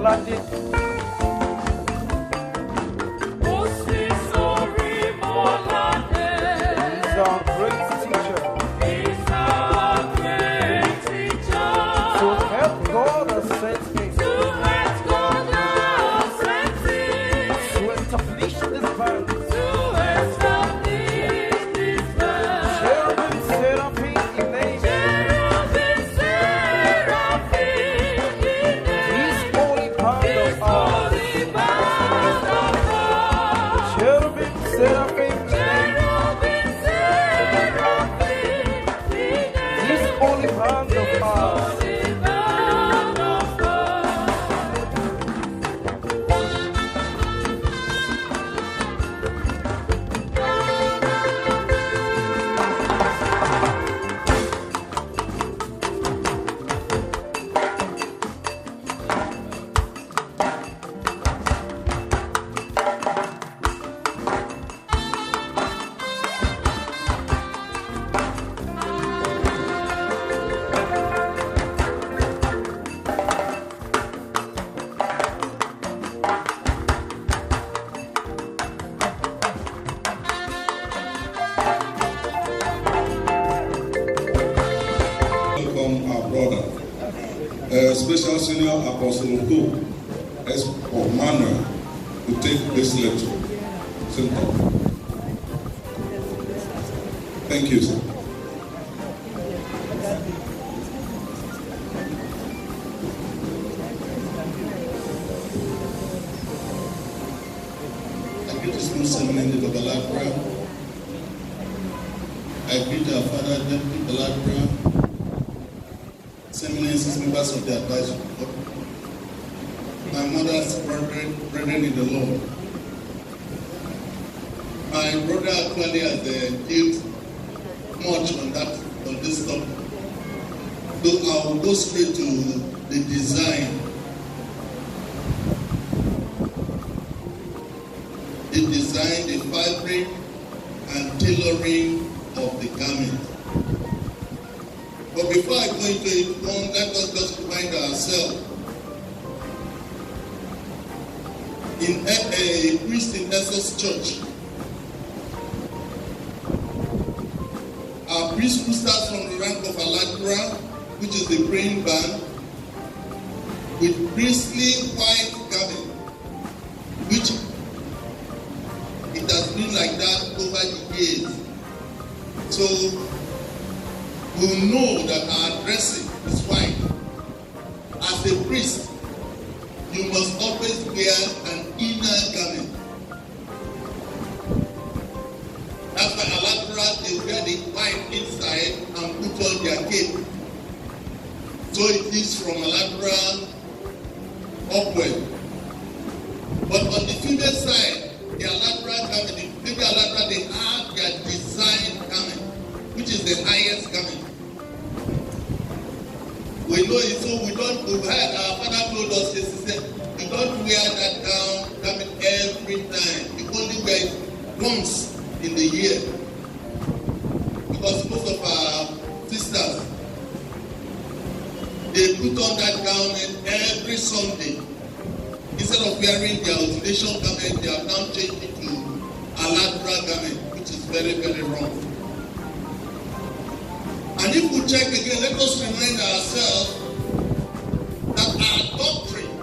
Bolandi. He's our great teacher. To help God has sent me. To establish this band. Cherubim, seraphim, His holy band of ours. Cherubim, seraphim, His holy band of ours. Welcome our brother, Special Senior Apostle Udo as for Manuel to take this lecture. Simple. Thank you, sir. I greet his new seminary of Balabra. I greet our father, Deputy Balabra. Seminaries, members of the advisory board, my mother's brethren in the Lord. My brother actually has dealt much on this topic. So I will go straight to the design. The design, the fabric, and tailoring of the garment. But before I go into it, let us just remind ourselves. In a priest in Essex Church, our priest who starts from the rank of Alakra, which is the praying band, with priestly white garment, which it has been like that over the years. So we know that our dressing is white. As a priest, you must always wear an inner garment. After Alakra, they wear the white inside and put on their cape. So it is from Alakra upward. But on the female side, the Alakra garment, the female Alakra, they have their design garment, which is the highest garment. We know it, so we've heard our father told us this, he said, you don't wear that garment every time. You only wear it once in the year. Because most of our sisters, they put on that garment every Sunday. Instead of wearing their ordination garment, they have now changed it to Alakra garment, which is very, very wrong. And if we check again, let us remind ourselves that our doctrine,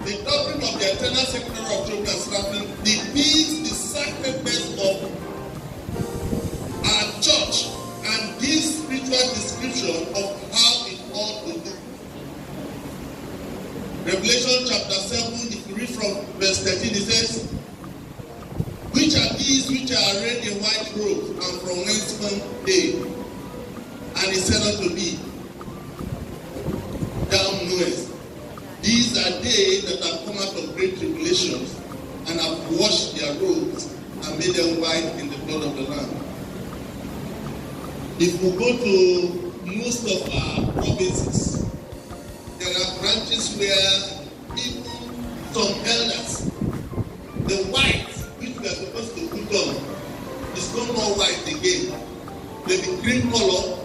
the doctrine of the Eternal Secretary of Children and Staffing, depicts the sacredness of our church and gives spiritual description of how it ought to do. Revelation chapter 7, if you read from verse 13, it says, which are these which are arrayed in white robes, and from whence come they? And he said unto me, thou knowest, these are they that have come out of great tribulations, and have washed their robes, and made them white in the blood of the Lamb. If we go to most of our provinces, there are branches where even some elders, the white which we are supposed to put on is no more white again. They be green color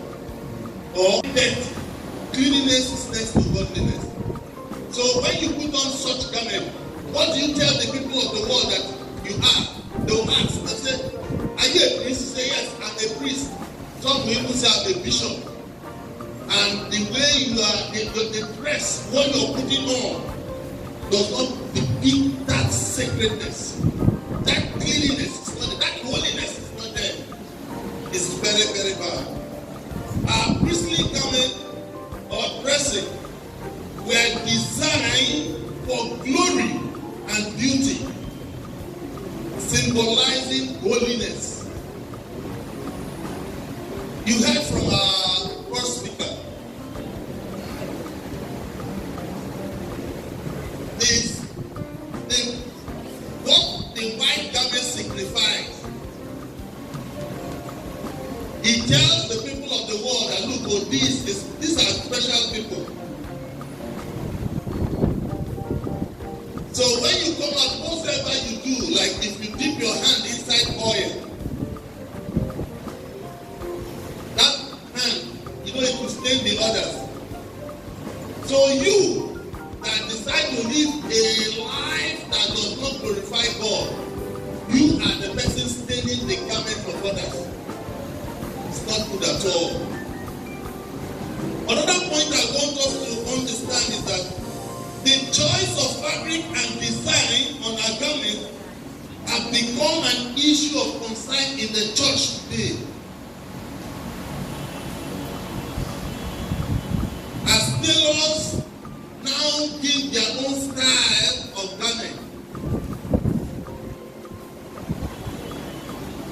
or death. Cleanliness is next to godliness. So when you put on such garment, what do you tell the people of the world that you are? They will ask, they say, are you a priest? You say, yes, I'm a priest. Some will even say I'm a bishop. And the way you are, the dress, what you're putting on, does not depict that sacredness. That cleanliness is not there. That holiness is not there. It's very, very bad. Our priestly garment or dressing were designed for glory and beauty, symbolizing holiness. You heard from our first speaker. What the white garment signifies. He tells the people of the world that look, oh, these are special people. So when you come out, whatever you do, like if you dip your hand inside oil, that hand, it will stain the others. So you that decide to live a life that does not glorify God, you are the person staining the garment of others. It's not good at all. Another point I want us to understand is that the choice of fabric and design on our garment have become an issue of concern in the church today. As tailors now give their own style of garment,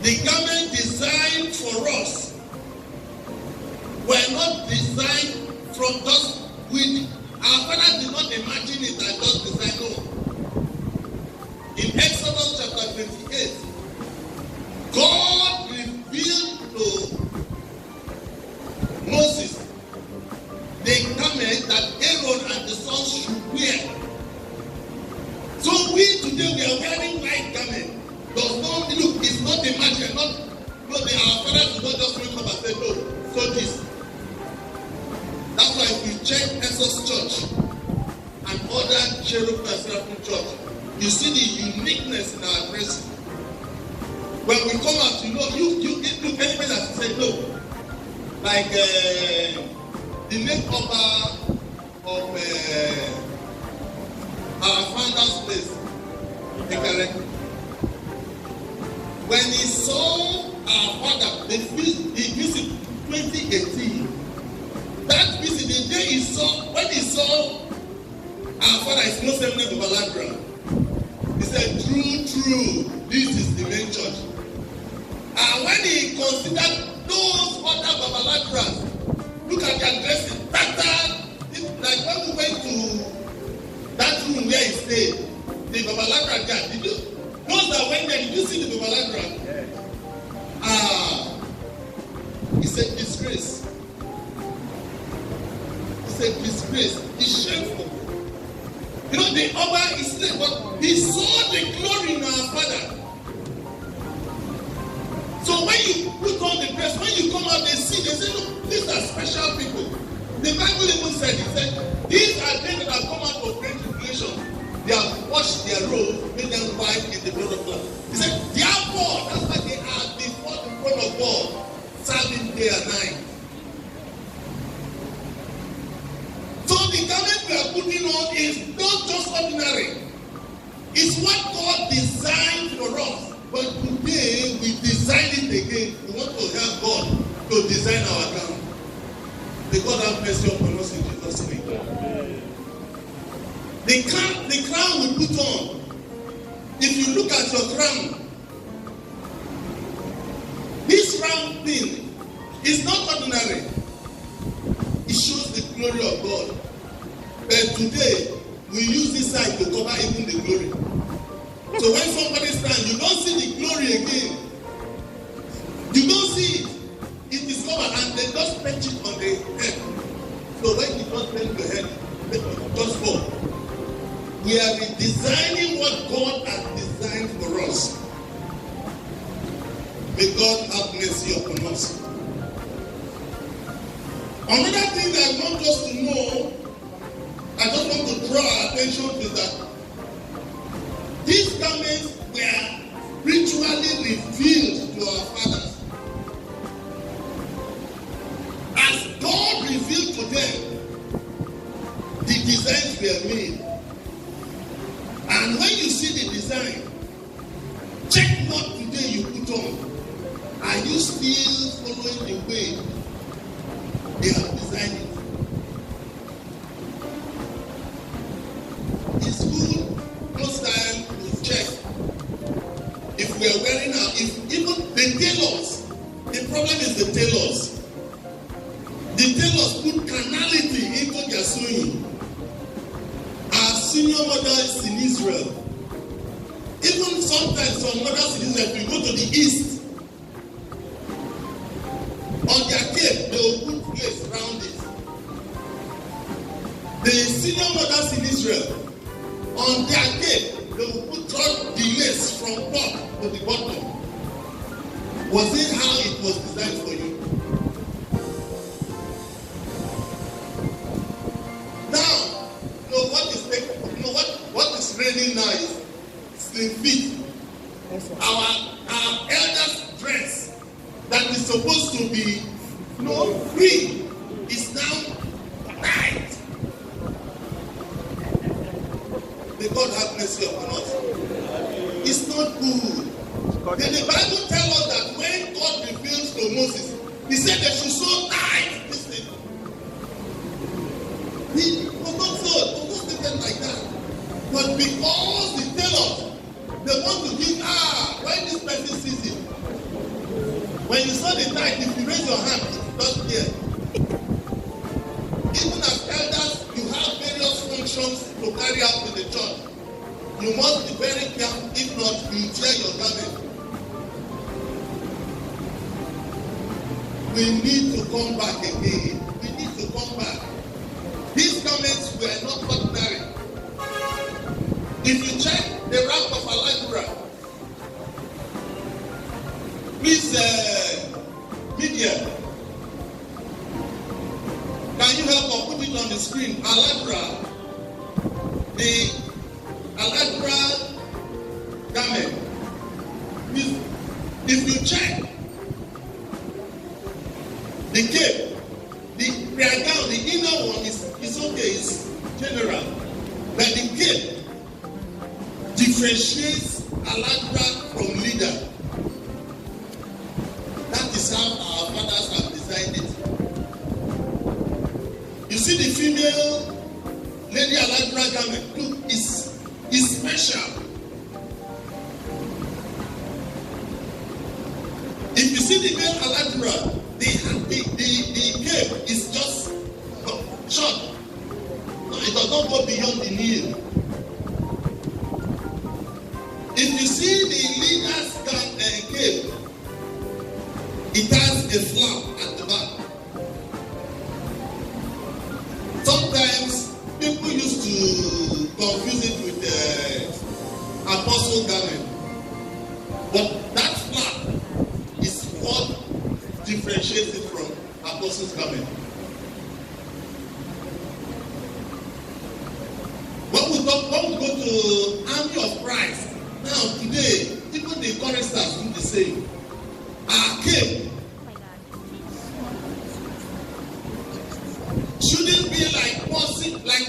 the garment designed for us were not designed from just with. Our father did not imagine it as just design. No. In Exodus chapter 28, God revealed to Moses the garment that Aaron and the sons should wear. So we today we are wearing white garment. Does not look, it's not imagined. Our fathers did not just wake up and say, no, so this. That's why if you check Exodus Church and other Cherub and Seraphim Church, you see the uniqueness in our dressing. When we come out, you look anybody that say no. Like the late upper of our founder's place, when he saw our father, he visited 2018. That visit, the day when he saw our father is no same name Babaladra, he said, true, this is the main church. And when he considered those other Babaladras, look at their dressing, like when we went to that room where he stayed, the Babaladra guy, those that went there, did you see the Babaladra? He said, disgrace. A disgrace. It's shameful. You know, the Oba is there, but he saw the glory in our father. So when you put on the dress, when you come out, they say, look, these are special people. The Bible even said, these are they that have come out of great tribulation. They have washed their robes, made them white in the blood of God. He said, therefore, that's why they are before the throne of God, serving day and night. So the garment we are putting on is not just ordinary. It's what God designed for us. But today we design it again. We want to help God to design our garment. May God have mercy upon us in Jesus' name. The crown we put on. If you look at your crown, this round thing is not ordinary. It shows the glory of God. But today, we use this side to cover even the glory. So when somebody stands, you don't see the glory again. You don't see it. It is covered and they just patch it on the head. So when you just bend the head, it just fall. We are redesigning what God has designed for us. May God have mercy upon us. Another thing I want us to know I just want to draw our attention to that. These garments were ritually revealed to our fathers. As God revealed to them, the designs were made. And when you see the design, check what today you put on. Are you still following the way they have designed it? It's good most time to check if we are wearing our, if even the tailors, the problem is the tailors. The tailors put carnality into their sewing. Our senior mothers in Israel, even sometimes some mothers in Israel, if you go to the east, on their cape, they will put lace around it. The senior mothers in Israel, on their cape, they will put the lace from top to the bottom. Was it how it was designed for you? Now, you know what is what is reigning now is slim fit. Our elders' dress that is supposed to be free is now tight. May God have mercy upon us. It's not good. Then the Bible tells us that when God revealed to Moses, he said they should sew tight this thing. He was not stated like that. But because the tailors, they want to give, when this person sees it, when you saw the tight, if you raise your hand, it's not here. Even as elders, you have various functions to carry out in the church. You must be very careful, if not, you tear your garment. We need to come back again. We need to come back. These garments were not ordinary. If you check the rank of Allegra, please, media, can you help or put it on the screen? Allegra, the Allegra garment. Please, if you check the cape, the rear gown, the inner one is okay, it's general, but the cape differentiates Allegra from leader. That is how our fathers have designed it. You see the female Lady Allegra garment, look, is special. If you see the male Allegra, the cape is just short. No, it does not go beyond the knee. If you see the leader's cape, it has a flap at the back. Sometimes people used to confuse it with apostle garment, but that flap is what differentiates it from apostle's garment. When we go to Army of Christ, now today, even the choristers do the same. Our cape shouldn't be like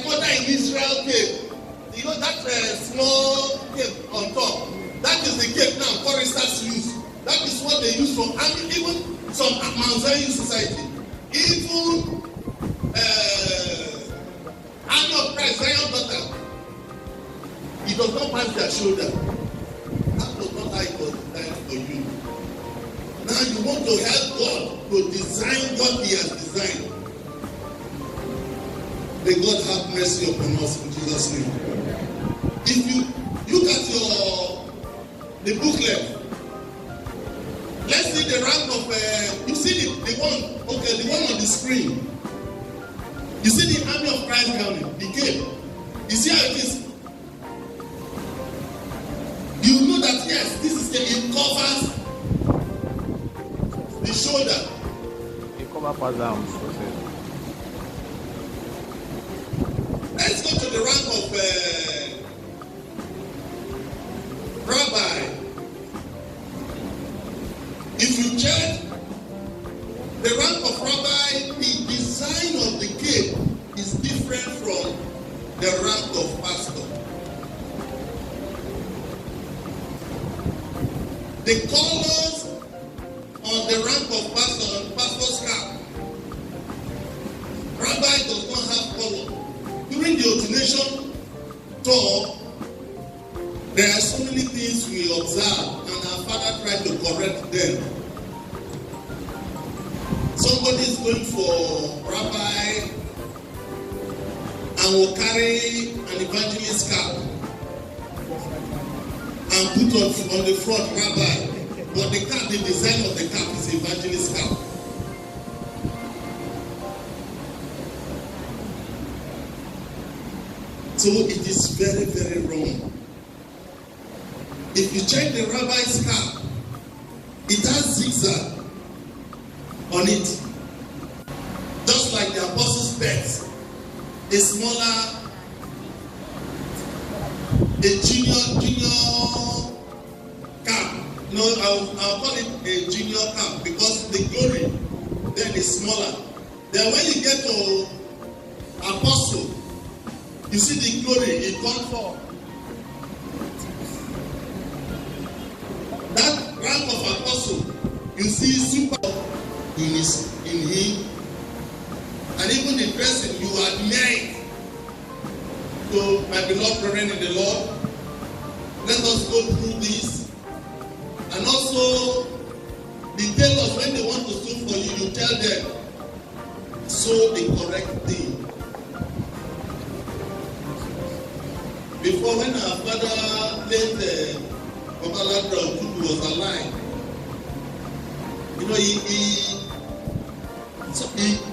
mother in Israel cape. You know that small cape on top. That is the cape now choristers use. That is what they use from army, even some Mount Zion society. Even Army of Christ, Zion daughter, it does not pass their shoulder. That was not how it was designed for you. Now you want to help God to design what He has designed. May God have mercy upon us in Jesus' name. If you look at the booklet, let's see the rank of you see the one on the screen. You see the Army of Christ garment, the cape. You see how it is. You know that yes, this is it covers the shoulder. It covers the arms. Let's go check the rank of rabbi, if you check the rank of rabbi, the design of the cape is different from the rank of pastor. The colors on the rank of pastor's cap. Rabbi does not have color. During the ordination talk, there are so many things we observe, and our father tried to correct them. Somebody is going for rabbi and will carry an evangelist cap and put on the front rabbi, but the cap, the design of the cap is evangelist cap. So it is very, very wrong. If you check the rabbi's cap, it has zigzag on it, just like the apostles' specs, a smaller, a junior cap. No, I'll call it a junior cap because the glory then is smaller. Then when you get to apostle, you see the glory, it comes up. That rank of apostle, you see super in him, and even the person you admire. So, my beloved brethren in the Lord, let us go through this. And also, the tailors, when they want to sew for you, you tell them, sew the correct thing. Before, when our father late Babaladra was alive, you know,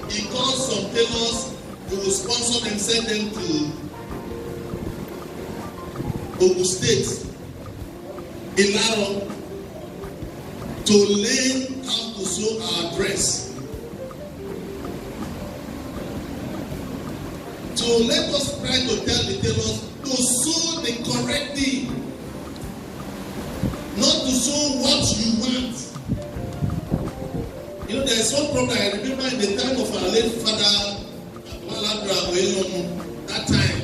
he called some tailors who would sponsor them, send them to Ogun State, Ilaro, to learn how to sew our dress. So let us try to tell the tailors to sew the correct thing, not to sew what you want. You know, there is one problem I remember in the time of our late father, that time,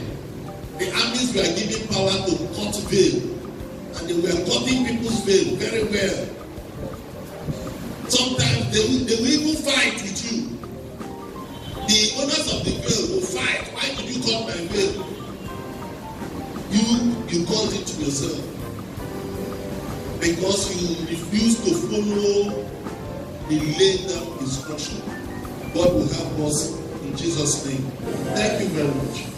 the armies were given power to cut veil, and they were cutting people's veil very well. Sometimes they will even fight with you. The owners of the veil will fight. Why did you cut my veil? You caused it to yourself because you refuse to follow the laid down instruction. God will help us in Jesus' name. Thank you very much.